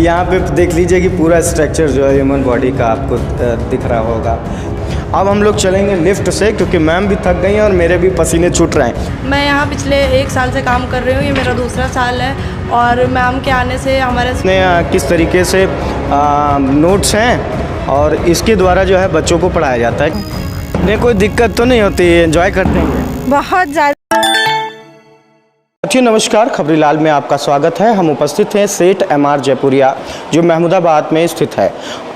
यहाँ पे देख लीजिए कि पूरा स्ट्रक्चर जो है ह्यूमन बॉडी का आपको दिख रहा होगा। अब हम लोग चलेंगे लिफ्ट से, क्योंकि मैम भी थक गई हैं और मेरे भी पसीने छूट रहे हैं। मैं यहाँ पिछले 1 साल से काम कर रही हूँ, ये मेरा दूसरा साल है और मैम के आने से हमारे किस तरीके से नोट्स हैं और इसके द्वारा जो है बच्चों को पढ़ाया जाता है। नहीं, कोई दिक्कत तो नहीं होती, एंजॉय करते हैं बहुत ज़्यादा। जी नमस्कार, खबरीलाल में आपका स्वागत है। हम उपस्थित हैं सेठ MR जयपुरिया, जो महमूदाबाद में स्थित है।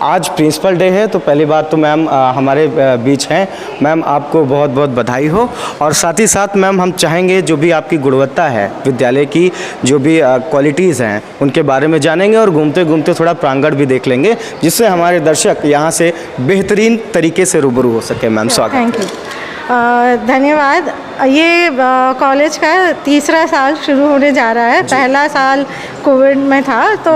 आज प्रिंसिपल डे है, तो पहली बात तो मैम हमारे बीच हैं। मैम आपको बहुत बहुत बधाई हो, और साथ ही साथ मैम हम चाहेंगे जो भी आपकी गुणवत्ता है विद्यालय की, जो भी क्वालिटीज़ हैं उनके बारे में जानेंगे और घूमते घूमते थोड़ा प्रांगण भी देख लेंगे, जिससे हमारे दर्शक यहाँ से बेहतरीन तरीके से रूबरू हो सके। मैम स्वागत। थैंक यू, धन्यवाद। ये कॉलेज का तीसरा साल शुरू होने जा रहा है। पहला साल कोविड में था, तो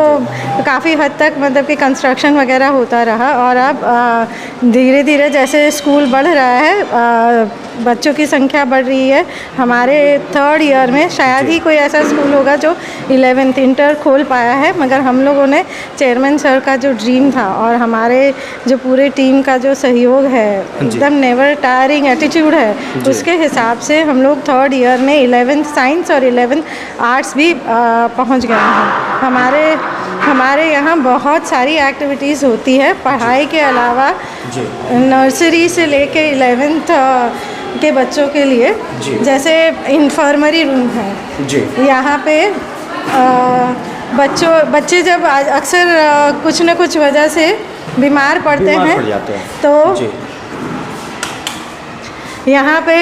काफ़ी हद तक मतलब कि कंस्ट्रक्शन वगैरह होता रहा, और अब धीरे धीरे जैसे स्कूल बढ़ रहा है, बच्चों की संख्या बढ़ रही है। हमारे 3rd ईयर में शायद ही कोई ऐसा स्कूल होगा जो 11th इंटर खोल पाया है, मगर हम लोगों ने चेयरमैन सर का जो ड्रीम था और हमारे जो पूरे टीम का जो सहयोग है, एकदम नेवर टायरिंग एटीट्यूड है, उसके हिसाब से हम लोग 3rd ईयर में 11th साइंस और 11th आर्ट्स भी पहुंच गए हैं। हमारे यहाँ बहुत सारी एक्टिविटीज़ होती है पढ़ाई के अलावा। नर्सरी से लेके 11th के बच्चों के लिए, जैसे इन्फर्मरी रूम है यहाँ पे। बच्चे जब अक्सर कुछ न कुछ वजह से बीमार पड़ते हैं, तो यहाँ पे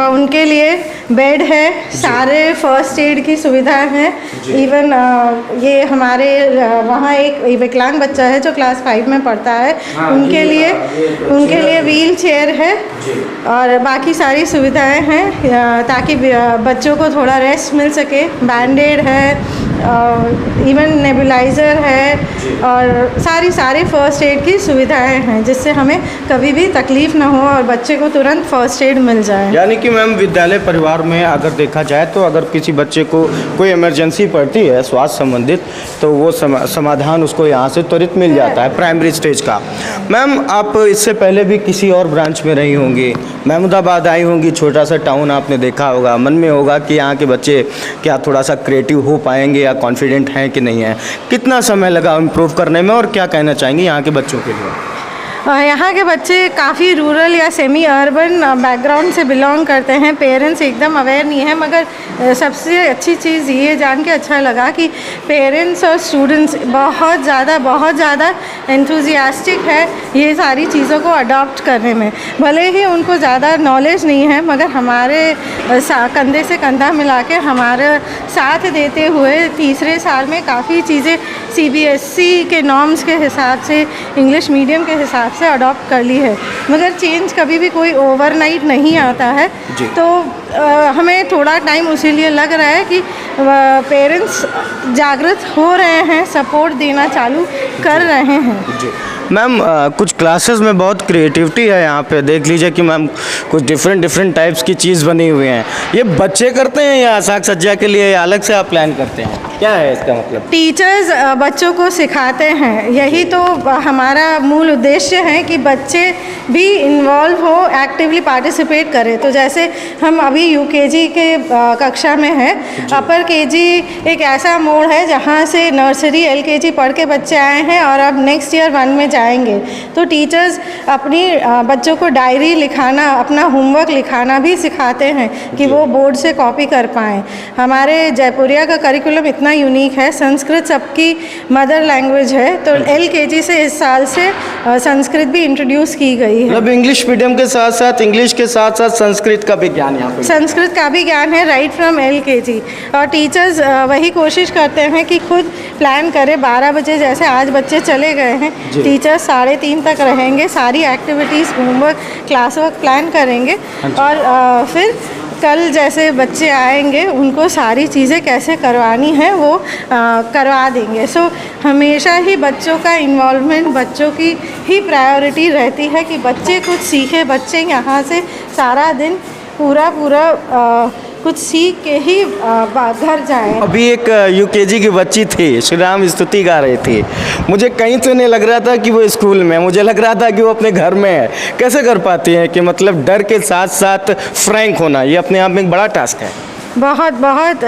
उनके लिए बेड है, सारे फर्स्ट एड की सुविधाएं हैं। इवन ये हमारे वहाँ एक विकलांग बच्चा है जो क्लास 5 में पढ़ता है, उनके लिए व्हील चेयर है और बाकी सारी सुविधाएं हैं ताकि बच्चों को थोड़ा रेस्ट मिल सके। बैंडेड है, इवन नेबुलाइज़र है, और सारी फर्स्ट एड की सुविधाएं हैं, जिससे हमें कभी भी तकलीफ़ ना हो और बच्चे को तुरंत फर्स्ट एड मिल जाए। यानी कि मैम विद्यालय परिवार में अगर देखा जाए तो अगर किसी बच्चे को कोई इमरजेंसी पड़ती है स्वास्थ्य संबंधित, तो वो समाधान उसको यहाँ से त्वरित मिल जाता है प्राइमरी स्टेज का। मैम आप इससे पहले भी किसी और ब्रांच में रही होंगी, महमूदाबाद आई होंगी, छोटा सा टाउन आपने देखा होगा, मन में होगा कि यहाँ के बच्चे क्या थोड़ा सा क्रिएटिव हो पाएंगे या कॉन्फिडेंट हैं कि नहीं है। कितना समय लगा इम्प्रूव करने में और क्या कहना चाहेंगे यहाँ के बच्चों के लिए? यहाँ के बच्चे काफ़ी रूरल या सेमी अर्बन बैकग्राउंड से बिलोंग करते हैं। पेरेंट्स एकदम अवेयर नहीं है, मगर सबसे अच्छी चीज़ ये जान के अच्छा लगा कि पेरेंट्स और स्टूडेंट्स बहुत ज़्यादा एंथुजियास्टिक है ये सारी चीज़ों को अडॉप्ट करने में। भले ही उनको ज़्यादा नॉलेज नहीं है, मगर हमारे कंधे से कंधा मिला के हमारे साथ देते हुए तीसरे साल में काफ़ी चीज़ें CBSE के नॉर्म्स के हिसाब से, इंग्लिश मीडियम के हिसाब से अडॉप्ट कर ली है। मगर चेंज कभी भी कोई ओवरनाइट नहीं आता है, तो हमें थोड़ा टाइम उसीलिए लग रहा है कि पेरेंट्स जागृत हो रहे हैं, सपोर्ट देना चालू कर रहे हैं। मैम कुछ क्लासेस में बहुत क्रिएटिविटी है यहाँ पे, देख लीजिए कि मैम कुछ डिफरेंट टाइप्स की चीज़ बनी हुई हैं। ये बच्चे करते हैं या साग सज्जा के लिए अलग से आप प्लान करते हैं, क्या है इसका मतलब? टीचर्स बच्चों को सिखाते हैं, यही तो हमारा मूल उद्देश्य है कि बच्चे भी इन्वॉल्व हो, एक्टिवली पार्टिसिपेट करें। तो जैसे हम अभी UKG के कक्षा में हैं, अपर KG एक ऐसा मोड़ है जहाँ से नर्सरी LKG पढ़ के बच्चे आए हैं और अब नेक्स्ट ईयर 1 में जाएंगे। तो टीचर्स अपनी बच्चों को डायरी लिखाना, अपना होमवर्क लिखाना भी सिखाते हैं कि वो बोर्ड से कॉपी कर पाएँ। हमारे जयपुरिया का करिकुलम इतना यूनिक है, संस्कृत सबकी मदर लैंग्वेज है, तो LKG से इस साल से संस्कृत भी इंट्रोड्यूस की गई है। मतलब इंग्लिश मीडियम के साथ साथ इंग्लिश के साथ साथ संस्कृत का भी ज्ञान यहाँ पे, संस्कृत का भी ज्ञान है राइट फ्रॉम LKG। और टीचर्स वही कोशिश करते हैं कि खुद प्लान करें। 12 बजे जैसे आज बच्चे चले गए हैं, टीचर्स 3:30 तक रहेंगे, सारी activities, homework, class work plan करेंगे, और फिर कल जैसे बच्चे आएंगे उनको सारी चीज़ें कैसे करवानी है वो करवा देंगे। सो हमेशा ही बच्चों का इन्वॉल्वमेंट, बच्चों की ही प्रायोरिटी रहती है कि बच्चे कुछ सीखे। बच्चे यहाँ से सारा दिन पूरा कुछ सीख के ही घर जाएं। अभी एक यूकेजी की बच्ची थी, श्री राम स्तुति गा रही थी। मुझे कहीं तो नहीं लग रहा था कि वो स्कूल में है, मुझे लग रहा था कि वो अपने घर में है। कैसे कर पाती हैं कि मतलब डर के साथ साथ फ्रैंक होना, ये अपने आप में एक बड़ा टास्क है। बहुत बहुत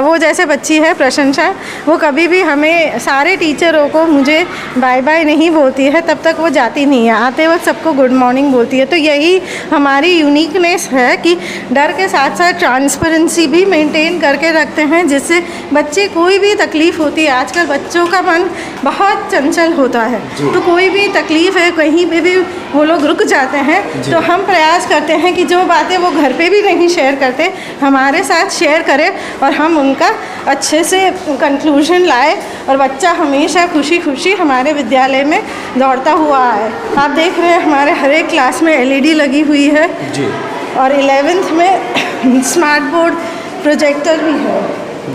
वो जैसे बच्ची है प्रशंसा, वो कभी भी हमें सारे टीचरों को मुझे बाय बाय नहीं बोलती है, तब तक वो जाती नहीं है। आते वक्त सबको गुड मॉर्निंग बोलती है। तो यही हमारी यूनिकनेस है कि डर के साथ साथ ट्रांसपेरेंसी भी मेंटेन करके रखते हैं, जिससे बच्चे कोई भी तकलीफ़ होती है, आजकल बच्चों का मन बहुत चंचल होता है, तो कोई भी तकलीफ़ है कहीं पे भी वो लोग रुक जाते हैं। तो हम प्रयास करते हैं कि जो बातें वो घर पे भी नहीं शेयर करते, हमारे साथ शेयर करें और हम उनका अच्छे से कंक्लूजन लाए, और बच्चा हमेशा खुशी खुशी हमारे विद्यालय में दौड़ता हुआ आए। आप देख रहे हैं हमारे हर एक क्लास में एलईडी लगी हुई है जी, और 11th में स्मार्ट बोर्ड प्रोजेक्टर भी है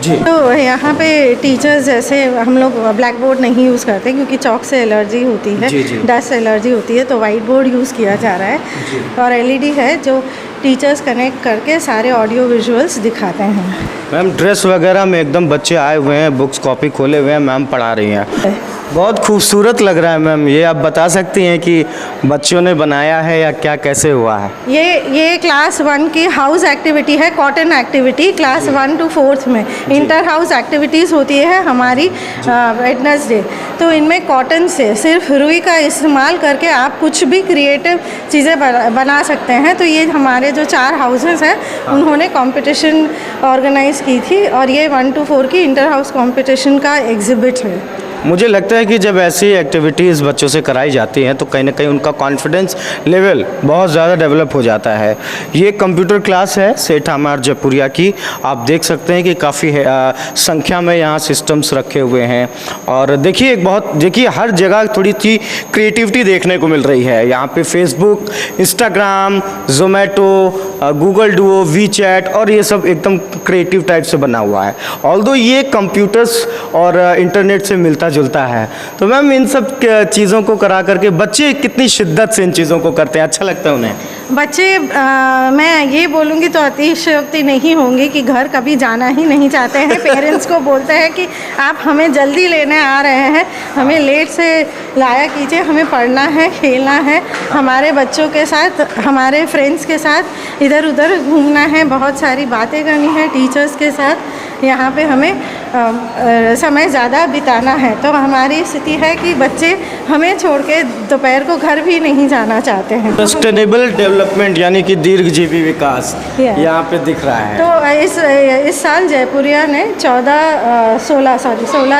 जी। तो यहाँ पे टीचर्स जैसे हम लोग ब्लैक बोर्ड नहीं यूज़ करते क्योंकि चौक से एलर्जी होती है, डस्ट एलर्जी होती है, तो वाइट बोर्ड यूज़ किया जा रहा है। और एलईडी है जो टीचर्स कनेक्ट करके सारे ऑडियो विजुअल्स दिखाते हैं। मैम ड्रेस वगैरह में एकदम बच्चे आए हुए हैं, बुक्स कॉपी खोले हुए हैं, मैम पढ़ा रही हैं। बहुत खूबसूरत लग रहा है मैम। ये आप बता सकती हैं कि बच्चों ने बनाया है या क्या, कैसे हुआ है? ये क्लास 1 की हाउस एक्टिविटी है, cotton activity. Class 1 to 4th में इंटर हाउस एक्टिविटीज़ होती है हमारी वेडनेसडे। तो इनमें कॉटन से सिर्फ रुई का इस्तेमाल करके आप कुछ भी क्रिएटिव चीज़ें बना सकते हैं। तो ये हमारे जो 4 हाउसेस हैं उन्होंने कंपटीशन ऑर्गेनाइज़ की थी, और ये 1 to 4 की इंटर हाउस कंपटीशन का एग्जिबिट है। मुझे लगता है कि जब ऐसी एक्टिविटीज़ बच्चों से कराई जाती हैं तो कहीं ना कहीं उनका कॉन्फिडेंस लेवल बहुत ज़्यादा डेवलप हो जाता है। ये कंप्यूटर क्लास है सेठ एमआर जयपुरिया की। आप देख सकते हैं कि काफ़ी संख्या में यहाँ सिस्टम्स रखे हुए हैं, और देखिए हर जगह थोड़ी सी क्रिएटिविटी देखने को मिल रही है। यहाँ पे Facebook, Instagram, Zomato, Google Duo, WeChat, और ये सब एकदम क्रिएटिव टाइप से बना हुआ है। ऑल्दो ये कंप्यूटर्स और इंटरनेट से मिलता जुलता है। तो मैम इन सब चीज़ों को करा करके बच्चे कितनी शिद्दत से इन चीज़ों को करते हैं, अच्छा लगता है उन्हें? बच्चे मैं ये बोलूँगी तो अतिशयोक्ति नहीं होंगी कि घर कभी जाना ही नहीं चाहते हैं। पेरेंट्स को बोलते हैं कि आप हमें जल्दी लेने आ रहे हैं, हमें लेट से लाया कीजिए, हमें पढ़ना है, खेलना है, हमारे बच्चों के साथ, हमारे फ्रेंड्स के साथ इधर उधर घूमना है, बहुत सारी बातें करनी है टीचर्स के साथ। यहाँ पे हमें समय ज़्यादा बिताना है। तो हमारी स्थिति है कि बच्चे हमें छोड़ के दोपहर को घर भी नहीं जाना चाहते हैं। सस्टेनेबल डेवलपमेंट यानी कि दीर्घजीवी विकास यहाँ पे दिख रहा है। तो इस साल जयपुरिया ने 16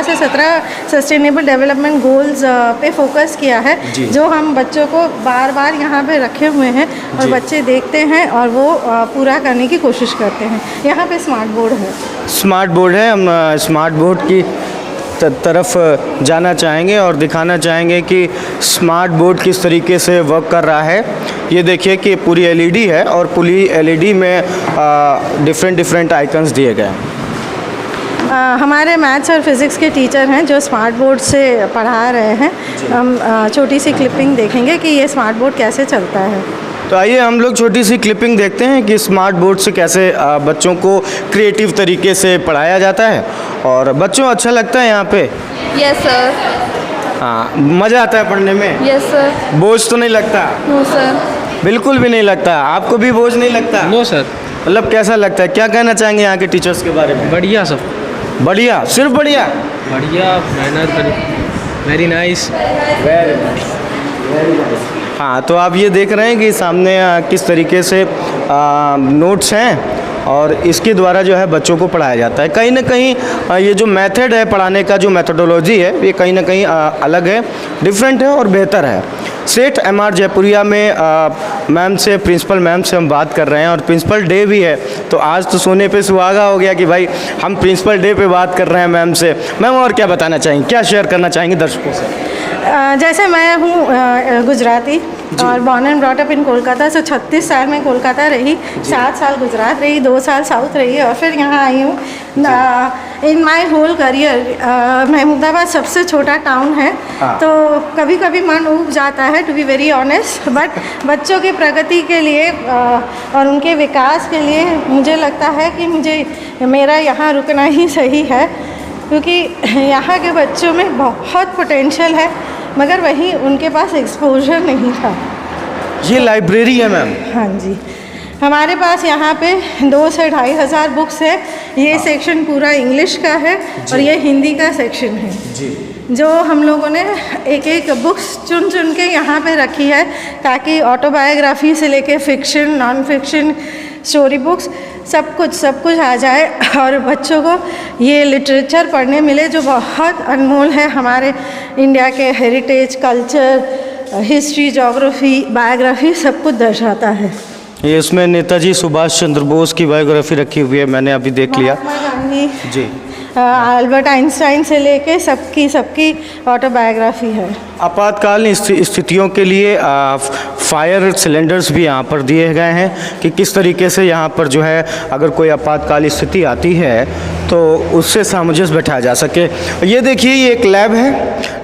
से 17 सस्टेनेबल डेवलपमेंट गोल्स पे फोकस किया है, जो हम बच्चों को बार बार यहाँ पे रखे हुए हैं, और बच्चे देखते हैं और वो पूरा करने की कोशिश करते हैं। यहाँ पे स्मार्ट बोर्ड है, हम स्मार्ट बोर्ड की तरफ जाना चाहेंगे और दिखाना चाहेंगे कि स्मार्ट बोर्ड किस तरीके से वर्क कर रहा है। ये देखिए कि पूरी एलईडी है, और पूरी एलईडी में डिफरेंट आइकन्स दिए गए हैं। हमारे मैथ्स और फिज़िक्स के टीचर हैं जो स्मार्ट बोर्ड से पढ़ा रहे हैं। हम छोटी सी क्लिपिंग देखेंगे कि ये स्मार्ट बोर्ड कैसे चलता है। तो आइए हम लोग छोटी सी क्लिपिंग देखते हैं कि स्मार्ट बोर्ड से कैसे बच्चों को क्रिएटिव तरीके से पढ़ाया जाता है, और बच्चों अच्छा लगता है यहाँ पे? Yes sir. हाँ, मज़ा आता है पढ़ने में? Yes sir. बोझ तो नहीं लगता? No sir. बिल्कुल भी नहीं लगता। आपको भी बोझ नहीं लगता? No sir. मतलब कैसा लगता है, क्या कहना चाहेंगे यहाँ के टीचर्स के बारे में? बढ़िया सब। बढ़िया, सिर्फ बढ़िया? बढ़िया, मेहनत करी, वेरी नाइस। हाँ, तो आप ये देख रहे हैं कि सामने किस तरीके से नोट्स हैं, और इसके द्वारा जो है बच्चों को पढ़ाया जाता है। कहीं ना कहीं ये जो मेथड है पढ़ाने का, जो मेथोडोलॉजी है, ये कहीं ना कहीं अलग है, डिफरेंट है और बेहतर है। सेठ एमआर जयपुरिया में मैम से, प्रिंसिपल मैम से हम बात कर रहे हैं, और प्रिंसिपल डे भी है, तो आज तो सोने पे सुहागा हो गया कि भाई हम प्रिंसिपल डे पे बात कर रहे हैं मैम से। मैम और क्या बताना चाहेंगे, क्या शेयर करना चाहेंगे दर्शकों से? जैसे मैं हूँ गुजराती, और born and brought up in Kolkata. से 36 साल में कोलकाता रही, 7 साल गुजरात रही, 2 साल साउथ रही और फिर यहाँ आई हूँ। इन माई होल करियर महमूदाबाद सबसे छोटा टाउन है, तो कभी कभी मन ऊब जाता है, to be very honest. But बच्चों की प्रगति के लिए और उनके विकास के लिए मुझे लगता है कि मुझे मेरा यहाँ रुकना ही सही है, क्योंकि यहाँ के बच्चों में बहुत पोटेंशियल है, मगर वहीं उनके पास एक्सपोजर नहीं था। ये लाइब्रेरी है मैम? हाँ जी, हमारे पास यहाँ पे 2 से 2,500 बुक्स है। ये सेक्शन पूरा इंग्लिश का है और ये हिंदी का सेक्शन है जी, जो हम लोगों ने एक एक बुक्स चुन चुन के यहाँ पे रखी है, ताकि ऑटोबायोग्राफी से लेके fiction, non fiction, story books सब कुछ आ जाए और बच्चों को ये लिटरेचर पढ़ने मिले जो बहुत अनमोल है। हमारे इंडिया के heritage, culture, history, geography, biography सब कुछ दर्शाता है। ये इसमें नेताजी सुभाष चंद्र बोस की बायोग्राफी रखी हुई है, मैंने अभी देख लिया। महात्मा गांधी जी, अल्बर्ट आइंस्टाइन से लेके सबकी ऑटोबायोग्राफी है। आपातकालीन स्थितियों के लिए फायर सिलेंडर्स भी यहाँ पर दिए गए हैं कि किस तरीके से यहाँ पर जो है अगर कोई आपातकालीन स्थिति आती है तो उससे सामंजस्य बैठाया जा सके। ये देखिए, ये एक लैब है,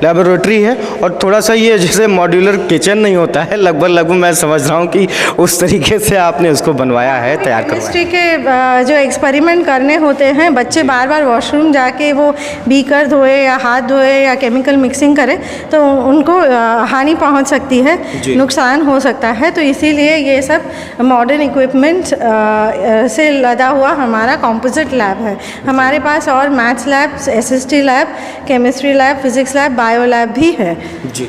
लेबोरेटरी है, और थोड़ा सा ये जैसे मॉड्यूलर किचन नहीं होता है, लगभग मैं समझ रहा हूँ कि उस तरीके से आपने उसको बनवाया है, तैयार करवाया। केमिस्ट्री के जो एक्सपेरिमेंट करने होते हैं, बच्चे बार बार वॉशरूम जाके वो बीकर धोए या हाथ धोए या केमिकल मिक्सिंग करें तो उनको हानि पहुंच सकती है, नुकसान हो सकता है। तो इसीलिए ये सब मॉडर्न इक्विपमेंट से लदा हुआ हमारा कंपोजिट लैब है। हमारे पास और maths lab, SST lab, chemistry lab, physics lab, bio lab भी है जी।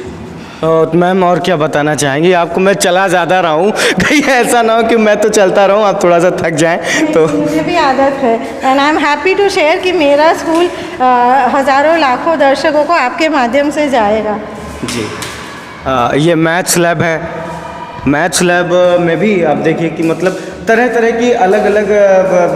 तो मैम और क्या बताना चाहेंगी? आपको मैं चला ज़्यादा रहा हूँ, कहीं ऐसा ना हो कि मैं तो चलता रहूँ, आप थोड़ा सा थक जाएं। तो मुझे भी आदत है and I am happy to share कि मेरा स्कूल हज़ारों लाखों दर्शकों को आपके माध्यम से जाएगा। जी, ये मैथ्स लैब है। मैथ्स लैब में भी आप देखिए कि मतलब तरह तरह की अलग अलग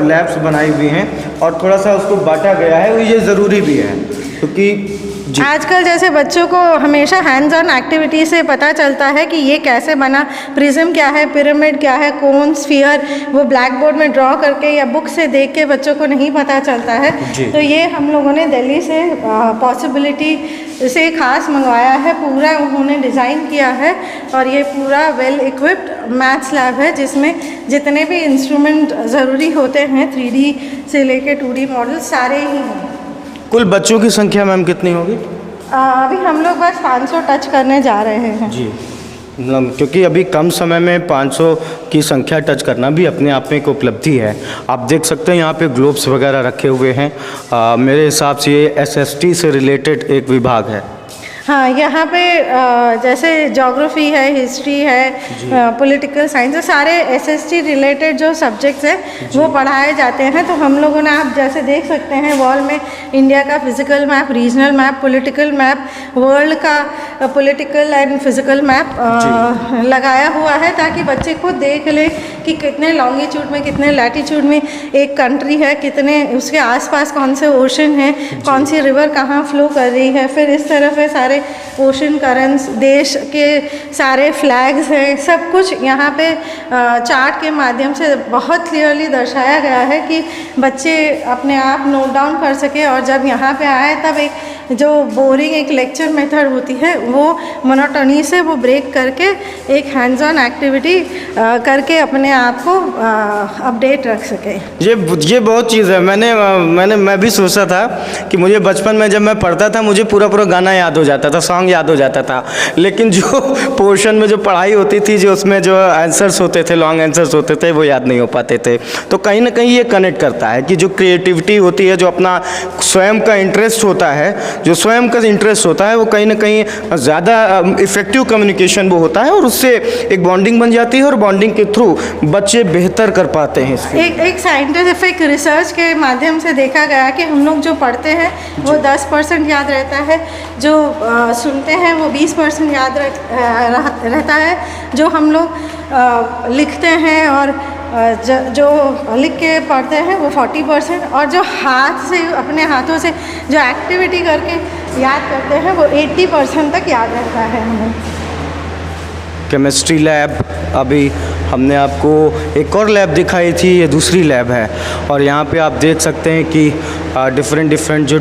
लैब्स बनाई हुई हैं और थोड़ा सा उसको बांटा गया है, ये ज़रूरी भी है क्योंकि आजकल जैसे बच्चों को हमेशा हैंड्स ऑन एक्टिविटी से पता चलता है कि ये कैसे बना, प्रिज्म क्या है, पिरामिड क्या है, कोन, स्फीयर, वो ब्लैक बोर्ड में ड्रॉ करके या बुक से देख के बच्चों को नहीं पता चलता है। तो ये हम लोगों ने दिल्ली से पॉसिबिलिटी से खास मंगवाया है, पूरा उन्होंने डिज़ाइन किया है और ये पूरा वेल इक्विप्ड मैथ्स लैब है जिसमें जितने भी इंस्ट्रूमेंट ज़रूरी होते हैं 3D से लेके 2D मॉडल सारे ही हैं। कुल बच्चों की संख्या मैम कितनी होगी? अभी हम लोग बस 500 टच करने जा रहे हैं जी, क्योंकि अभी कम समय में 500 की संख्या टच करना भी अपने आप में एक उपलब्धि है। आप देख सकते हैं यहाँ पे ग्लोब्स वगैरह रखे हुए हैं। मेरे हिसाब से ये एसएसटी से रिलेटेड एक विभाग है। हाँ, यहाँ पे जैसे ज्योग्राफी है, हिस्ट्री है, पॉलिटिकल साइंस है, सारे एसएसटी रिलेटेड जो सब्जेक्ट्स हैं वो पढ़ाए जाते हैं। तो हम लोगों ने, आप जैसे देख सकते हैं वॉल में इंडिया का physical map, regional map, political map, world का पॉलिटिकल एंड फिजिकल मैप लगाया हुआ है ताकि बच्चे खुद देख ले कि कितने लॉन्गिट्यूड में, कितने लैटिट्यूड में एक कंट्री है, कितने उसके आसपास कौन से ओशन है, कौन सी रिवर कहाँ फ्लो कर रही है, फिर इस तरफ है सारे ओशन करंट्स, देश के सारे फ्लैग्स हैं, सब कुछ यहाँ पे चार्ट के माध्यम से बहुत क्लियरली दर्शाया गया है कि बच्चे अपने आप नोट डाउन कर सके और जब यहाँ पे आए तब एक जो बोरिंग एक लेक्चर मेथड होती है वो मोनोटोनी से वो ब्रेक करके एक हैंड्स ऑन एक्टिविटी करके अपने आप को अपडेट रख सके। ये बहुत चीज़ है। मैं भी सोचा था कि मुझे बचपन में जब मैं पढ़ता था मुझे पूरा गाना याद हो जाता था, सॉन्ग याद हो जाता था, लेकिन जो पोर्शन में जो पढ़ाई होती थी, जो उसमें जो आंसर्स होते थे, लॉन्ग आंसर्स होते थे, वो याद नहीं हो पाते थे। तो कहीं ना कहीं ये कनेक्ट करता है कि जो क्रिएटिविटी होती है, जो अपना स्वयं का इंटरेस्ट होता है, जो स्वयं का इंटरेस्ट होता है, वो कहीं ना कहीं ज़्यादा इफ़ेक्टिव कम्युनिकेशन वो होता है और उससे एक बॉन्डिंग बन जाती है और बॉन्डिंग के थ्रू बच्चे बेहतर कर पाते हैं। एक साइंटिफिक रिसर्च के माध्यम से देखा गया कि हम लोग जो पढ़ते हैं वो 10% याद रहता है, जो सुनते हैं वो 20% याद रहता है, जो हम लोग लिखते हैं और जो लिख के पढ़ते हैं वो 40%, और जो हाथ से अपने हाथों से जो एक्टिविटी करके याद करते हैं वो 80% तक याद रहता है हमें। केमिस्ट्री लैब, अभी हमने आपको एक और लैब दिखाई थी, ये दूसरी लैब है। और यहाँ पे आप देख सकते हैं कि डिफरेंट जो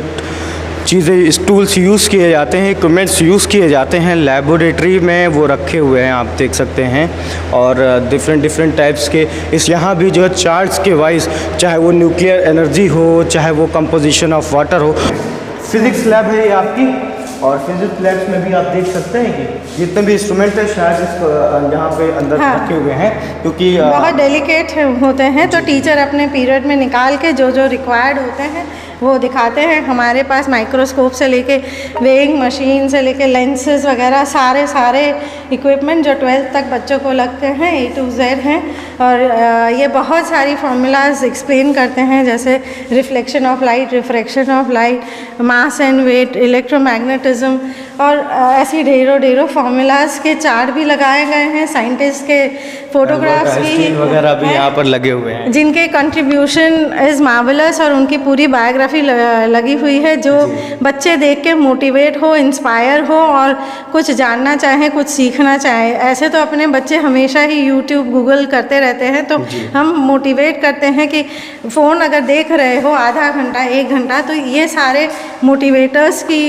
चीज़ें, टूल्स यूज़ किए जाते हैं, इक्विपमेंट्स यूज़ किए जाते हैं लेबोरेटरी में, वो रखे हुए हैं, आप देख सकते हैं। और डिफरेंट टाइप्स के इस यहाँ भी जो है चार्ट्स के वाइज, चाहे वो न्यूक्लियर एनर्जी हो, चाहे वो कंपोजिशन ऑफ वाटर हो। फिज़िक्स लैब है ये आपकी, और फिजिक्स लैब्स में भी आप देख सकते हैं कि जितने भी इंस्ट्रूमेंट है शायद इसको यहाँ पे अंदर रखे हुए हैं, क्योंकि बहुत डेलिकेट होते हैं, तो टीचर अपने पीरियड में निकाल के जो रिक्वायर्ड होते हैं वो दिखाते हैं। हमारे पास माइक्रोस्कोप से लेके वेइंग मशीन से लेके लेंसेज वगैरह सारे इक्विपमेंट जो 12th तक बच्चों को लगते हैं A to Z हैं। और ये बहुत सारी फार्मूलाज एक्सप्लेन करते हैं, जैसे reflection of light, refraction of light, mass and weight, electromagnetism, और ऐसी ढेरों फार्मूलाज के चार्ट भी लगाए गए हैं। साइंटिस्ट के फोटोग्राफ्स भी वगैरह भी यहाँ पर लगे हुए हैं, जिनके कंट्रीब्यूशन इज़ मार्वलस, और उनकी पूरी बायोग्राफी लगी हुई है, जो बच्चे देख के मोटिवेट हो, इंस्पायर हो और कुछ जानना चाहें, कुछ सीखना चाहें। ऐसे तो अपने बच्चे हमेशा ही यूट्यूब, गूगल करते रहते हैं, तो हम मोटिवेट करते हैं कि फ़ोन अगर देख रहे हो आधा घंटा 1 घंटा, तो ये सारे मोटिवेटर्स की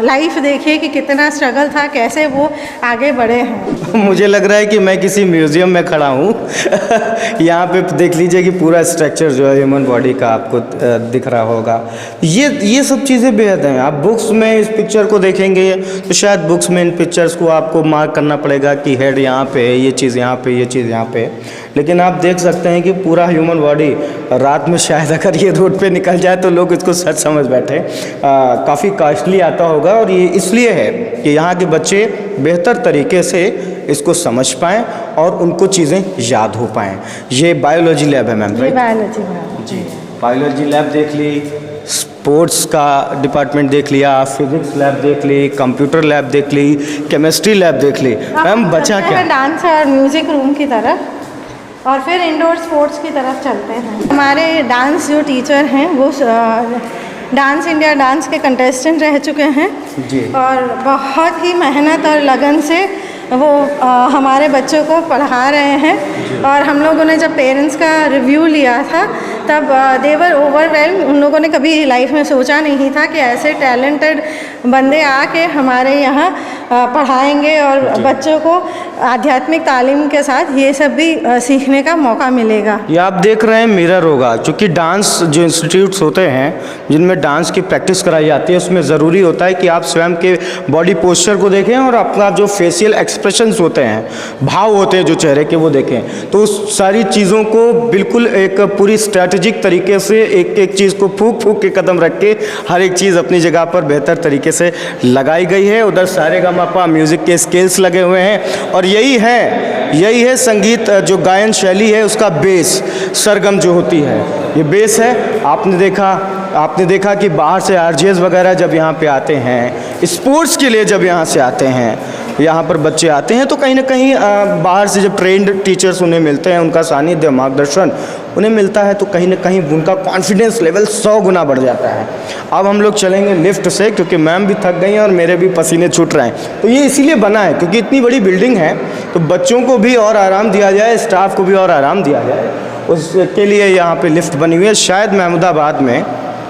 लाइफ देखिए कि कितना स्ट्रगल था, कैसे वो आगे बढ़े हैं। मुझे लग रहा है कि मैं किसी म्यूज़ियम में खड़ा हूँ। यहाँ पे देख लीजिए कि पूरा स्ट्रक्चर जो है ह्यूमन बॉडी का आपको दिख रहा होगा। ये सब चीज़ें बेहद हैं। आप बुक्स में इस पिक्चर को देखेंगे तो शायद बुक्स में इन पिक्चर्स को आपको मार्क करना पड़ेगा कि हेड यहाँ पे है, ये चीज़ यहाँ पे, ये चीज़ यहाँ पे। लेकिन आप देख सकते हैं कि पूरा ह्यूमन बॉडी, रात में शायद अगर ये रोड पे निकल जाए तो लोग इसको सच समझ बैठे। काफ़ी कॉस्टली आता होगा, और ये इसलिए है कि यहाँ के बच्चे बेहतर तरीके से इसको समझ पाएँ और उनको चीज़ें याद हो पाएँ। ये बायोलॉजी लैब है मैम, राइट? बायोलॉजी लैब जी, बायोलॉजी लैब देख ली, स्पोर्ट्स का डिपार्टमेंट देख लिया, फिजिक्स लैब देख ली, कंप्यूटर लैब देख ली, केमिस्ट्री लैब देख ली। मैम बचा क्या? डांस और म्यूज़िक रूम की तरफ, और फिर इंडोर स्पोर्ट्स की तरफ चलते हैं। हमारे डांस जो टीचर हैं वो डांस इंडिया डांस के कंटेस्टेंट रह चुके हैं जी, और बहुत ही मेहनत और लगन से वो हमारे बच्चों को पढ़ा रहे हैं। और हम लोगों ने जब पेरेंट्स का रिव्यू लिया था तब देवर ओवरवेल्म। उन लोगों ने कभी लाइफ में सोचा नहीं था कि ऐसे टैलेंटेड बंदे आके हमारे यहाँ पढ़ाएंगे और बच्चों को आध्यात्मिक तालीम के साथ ये सब भी सीखने का मौका मिलेगा। ये आप देख रहे हैं मिरर होगा, क्योंकि डांस जो इंस्टीट्यूट्स होते हैं जिनमें डांस की प्रैक्टिस कराई जाती है, उसमें ज़रूरी होता है कि आप स्वयं के बॉडी पोस्चर को देखें और अपना जो फेशियल एक्सप्रेशंस होते हैं, भाव होते हैं जो चेहरे के, वो देखें। तो उस सारी चीज़ों को बिल्कुल एक पूरी स्ट्रैटेजिक तरीके से एक एक चीज़ को फूक के कदम रख के हर एक चीज़ अपनी जगह पर बेहतर तरीके से लगाई गई है। उधर सारेगामापा म्यूज़िक के स्केल्स लगे हुए हैं, और यही है संगीत जो गायन शैली है उसका बेस, सरगम जो होती है, ये बेस है। आपने देखा कि बाहर से आरजेएस वगैरह जब यहाँ पे आते हैं, स्पोर्ट्स के लिए जब यहाँ से आते हैं, यहाँ पर बच्चे आते हैं, तो कहीं ना कहीं बाहर से जब ट्रेंड टीचर्स उन्हें मिलते हैं, उनका सानिध्य, मार्गदर्शन उन्हें मिलता है, तो कहीं ना कहीं उनका कॉन्फिडेंस लेवल 100 गुना बढ़ जाता है। अब हम लोग चलेंगे लिफ्ट से, क्योंकि मैम भी थक गई हैं और मेरे भी पसीने छूट रहे हैं। तो ये इसीलिए बना है क्योंकि इतनी बड़ी बिल्डिंग है, तो बच्चों को भी और आराम दिया जाए, स्टाफ को भी और आराम दिया जाए, उसके लिए यहाँ पे लिफ्ट बनी हुई है। शायद महमूदाबाद में,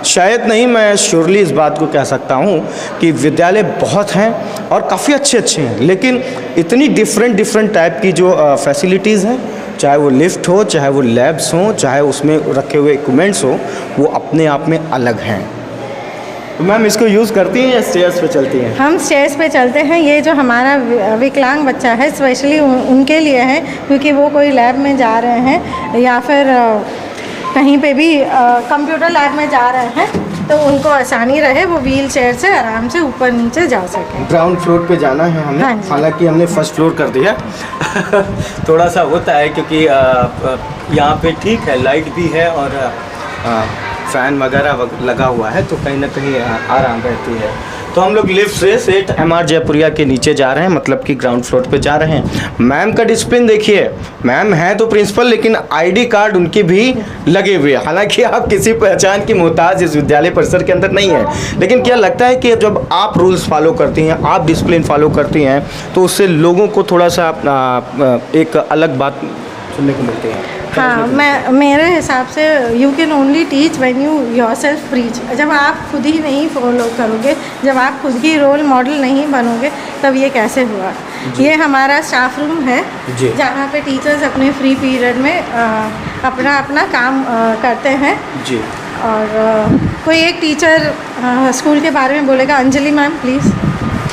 शायद नहीं, मैं श्योरली इस बात को कह सकता हूँ कि विद्यालय बहुत हैं और काफ़ी अच्छे हैं, लेकिन इतनी डिफरेंट टाइप की जो फैसिलिटीज़ हैं, चाहे वो लिफ्ट हो, चाहे वो लैब्स हों, चाहे उसमें रखे हुए इक्विपमेंट्स हो, वो अपने आप में अलग हैं। तो मैम इसको यूज़ करती हैं या स्टेयर्स पे चलती हैं? हम स्टेयर्स पे चलते हैं। ये जो हमारा विकलांग बच्चा है स्पेशली उनके लिए है, क्योंकि वो कोई लैब में जा रहे हैं या फिर कहीं पे भी कंप्यूटर लैब में जा रहे हैं, तो उनको आसानी रहे, वो व्हील चेयर से आराम से ऊपर नीचे जा सकें। ग्राउंड फ्लोर पे जाना है हमें, हाँ, हालांकि हमने फर्स्ट फ्लोर कर दिया। थोड़ा सा होता है क्योंकि यहाँ पे ठीक है, लाइट भी है और फ़ैन वगैरह लगा हुआ है, तो कहीं ना कहीं आराम रहती है। तो हम लोग लिफ्ट से सेठ एमआर जयपुरिया के नीचे जा रहे हैं, मतलब कि ग्राउंड फ्लोर पे जा रहे हैं। मैम का डिसिप्लिन देखिए, मैम हैं तो प्रिंसिपल लेकिन आईडी कार्ड उनके भी लगे हुए हैं। हालांकि आप किसी पहचान की मोहताज इस विद्यालय परिसर के अंदर नहीं है, लेकिन क्या लगता है कि जब आप रूल्स फॉलो करती हैं, आप डिसिप्लिन फॉलो करती हैं, तो उससे लोगों को थोड़ा सा एक अलग बात सुनने को मिलती है? हाँ, मेरे हिसाब से you can only teach when you yourself preach. जब आप खुद ही नहीं फॉलो करोगे, जब आप खुद ही रोल मॉडल नहीं बनोगे, तब ये कैसे हुआ। ये हमारा स्टाफ रूम है जहाँ पे टीचर्स अपने फ्री पीरियड में अपना अपना काम करते हैं जी। और कोई एक टीचर स्कूल के बारे में बोलेगा। Anjali ma'am please.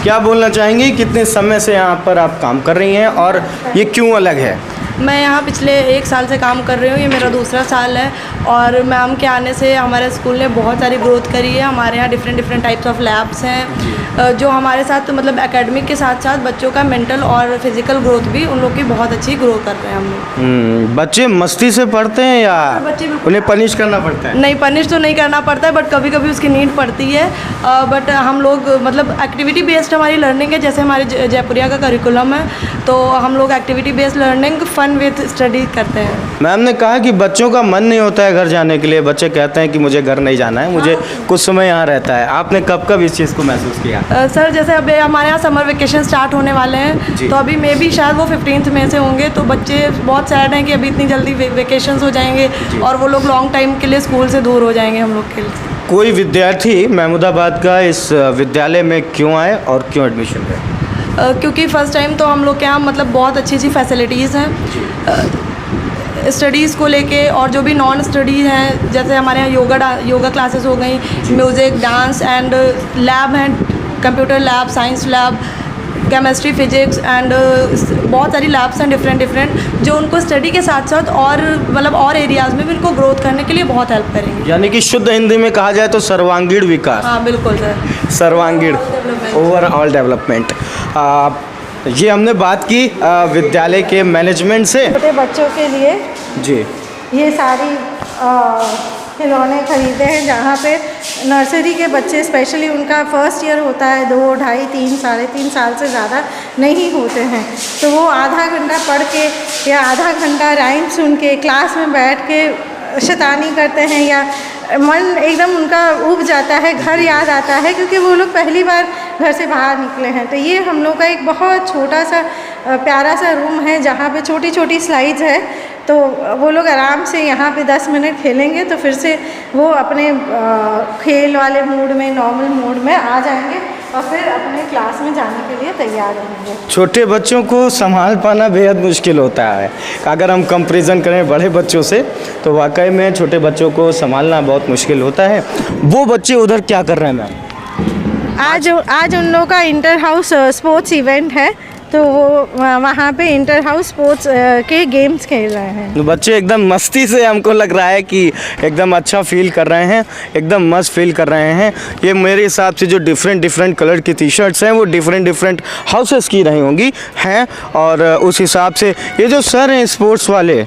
क्या बोलना चाहेंगी, कितने समय से यहाँ पर आप काम कर रही हैं और ये क्यों अलग है? मैं यहाँ पिछले 1 साल से काम कर रही हूँ, ये मेरा दूसरा साल है। और मैम के आने से हमारे स्कूल ने बहुत सारी ग्रोथ करी है। हमारे यहाँ डिफरेंट टाइप्स ऑफ लैब्स हैं जो हमारे साथ मतलब एकेडमिक के साथ साथ बच्चों का मेंटल और फिजिकल ग्रोथ भी उन लोग की बहुत अच्छी ग्रो कर रहे हैं हम लोग। बच्चे मस्ती से पढ़ते हैं या उन्हें पनिश करना पड़ता है? नहीं, पनिश तो नहीं करना पड़ता है, बट कभी कभी उसकी नीड पड़ती है। बट हम लोग मतलब एक्टिविटी बेस्ड हमारी लर्निंग है। जैसे हमारे जयपुरिया का करिकुलम है, तो हम लोग activity based learning fun with study करते हैं। मैम ने कहा कि बच्चों का मन नहीं होता है घर जाने के लिए, बच्चे कहते हैं कि मुझे घर नहीं जाना है, मुझे कुछ समय यहाँ रहता है। आपने कब कब इस चीज़ को महसूस किया? सर जैसे अभी हमारे यहाँ समर वेकेशन स्टार्ट होने वाले हैं, तो अभी मे भी शायद वो 15 मई से होंगे, तो बच्चे बहुत सैड हैं कि अभी इतनी जल्दी वेकेशंस हो जाएंगे और वो लोग लॉन्ग टाइम के लिए स्कूल से दूर हो जाएंगे हम लोग के लिए। कोई विद्यार्थी महमूदाबाद का इस विद्यालय में क्यों आए और क्यों एडमिशन लें? क्योंकि फ़र्स्ट टाइम तो हम लोग के यहाँ मतलब बहुत अच्छी फैसिलिटीज़ हैं स्टडीज़ को लेके, और जो भी नॉन स्टडीज़ हैं, जैसे हमारे यहाँ योगा क्लासेस हो गई, म्यूज़िक, डांस एंड लैब हैं, computer lab, science lab, chemistry, physics and बहुत सारी लैब्स हैं डिफरेंट जो उनको स्टडी के साथ साथ और मतलब और एरियाज़ में भी उनको ग्रोथ करने के लिए बहुत हेल्प करेंगे। यानी कि शुद्ध हिंदी में कहा जाए तो सर्वांगीण विकास। हाँ बिल्कुल सर, सर्वांगीण ओवरऑल डेवलपमेंट। ये हमने बात की विद्यालय के मैनेजमेंट से। छोटे बच्चों के लिए जी ये सारी खिलौने खरीदे हैं, जहाँ पे नर्सरी के बच्चे स्पेशली उनका फर्स्ट ईयर होता है, 2, ढाई, 3, 3.5 साल से ज़्यादा नहीं होते हैं, तो वो आधा घंटा पढ़ के या आधा घंटा राइम सुन के क्लास में बैठ के शैतानी करते हैं, या मन एकदम उनका उब जाता है, घर याद आता है, क्योंकि वो लोग पहली बार घर से बाहर निकले हैं। तो ये हम लोग का एक बहुत छोटा सा प्यारा सा रूम है, जहाँ पे छोटी छोटी स्लाइड्स है, तो वो लोग आराम से यहाँ पे 10 मिनट खेलेंगे, तो फिर से वो अपने खेल वाले मूड में, नॉर्मल मूड में आ जाएंगे और फिर अपने क्लास में जाने के लिए तैयार रहेंगे। छोटे बच्चों को संभाल पाना बेहद मुश्किल होता है। अगर हम कंपैरिजन करें बड़े बच्चों से, तो वाकई में छोटे बच्चों को संभालना बहुत मुश्किल होता है। वो बच्चे उधर क्या कर रहे हैं मैम? आज उन लोगों का इंटर हाउस स्पोर्ट्स इवेंट है, तो वो वहाँ पे इंटर हाउस स्पोर्ट्स के गेम्स खेल रहे हैं। बच्चे एकदम मस्ती से, हमको लग रहा है कि एकदम अच्छा फील कर रहे हैं, एकदम मस्त फील कर रहे हैं। ये मेरे हिसाब से जो डिफरेंट कलर की टी शर्ट्स हैं वो डिफरेंट हाउसेस की रही होंगी हैं, और उस हिसाब से ये जो सर हैं स्पोर्ट्स वाले,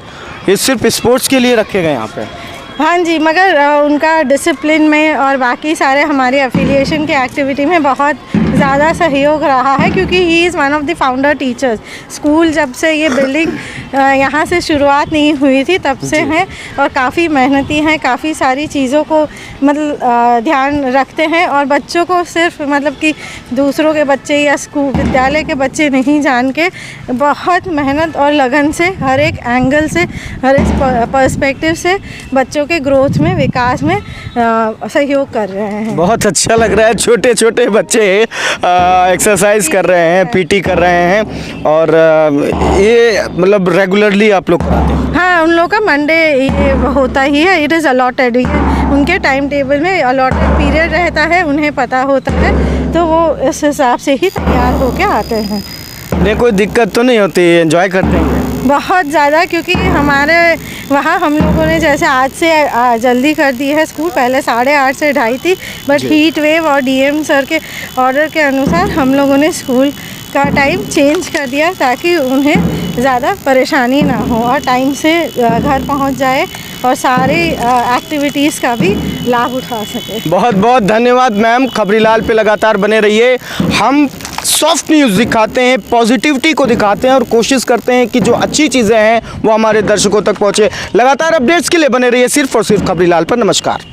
ये सिर्फ स्पोर्ट्स के लिए रखे गए यहाँ पे? हाँ जी, मगर उनका डिसिप्लिन में और बाकी सारे हमारे एफिलिएशन के एक्टिविटी में बहुत ज़्यादा सहयोग रहा है, क्योंकि he is one of the founder teachers. School जब से ये बिल्डिंग यहाँ से शुरुआत नहीं हुई थी तब से हैं, और काफ़ी मेहनती हैं, काफ़ी सारी चीज़ों को मतलब ध्यान रखते हैं, और बच्चों को सिर्फ मतलब कि दूसरों के बच्चे या स्कूल विद्यालय के बच्चे नहीं जान के बहुत मेहनत और लगन से हर एक एंगल से, हर एक पर्सपेक्टिव से बच्चों के ग्रोथ में, विकास में सहयोग कर रहे हैं। बहुत अच्छा लग रहा है। छोटे छोटे बच्चे एक्सरसाइज कर रहे हैं, पीटी कर रहे हैं, और ये मतलब रेगुलरली आप लोग कराते हैं? हाँ, उन लोगों का मंडे ये होता ही है, इट इज़ अलॉटेड, उनके टाइम टेबल में अलॉटेड पीरियड रहता है, उन्हें पता होता है, तो वो इस हिसाब से ही तैयार होके आते हैं। नहीं, कोई दिक्कत तो नहीं होती, एंजॉय करते हैं? बहुत ज़्यादा, क्योंकि हमारे वहाँ हम लोगों ने जैसे आज से जल्दी कर दी है स्कूल, पहले 8:30 से 2:30 थी, बट हीट वेव और डीएम सर के ऑर्डर के अनुसार हम लोगों ने स्कूल का टाइम चेंज कर दिया, ताकि उन्हें ज़्यादा परेशानी ना हो और टाइम से घर पहुँच जाए और सारी एक्टिविटीज़ का भी लाभ उठा सके। बहुत बहुत धन्यवाद मैम। खबरीलाल पे लगातार बने रहिए। हम सॉफ्ट न्यूज़ दिखाते हैं, पॉजिटिविटी को दिखाते हैं और कोशिश करते हैं कि जो अच्छी चीज़ें हैं वो हमारे दर्शकों तक पहुँचे। लगातार अपडेट्स के लिए बने रहिए सिर्फ और सिर्फ खबरीलाल पर। नमस्कार।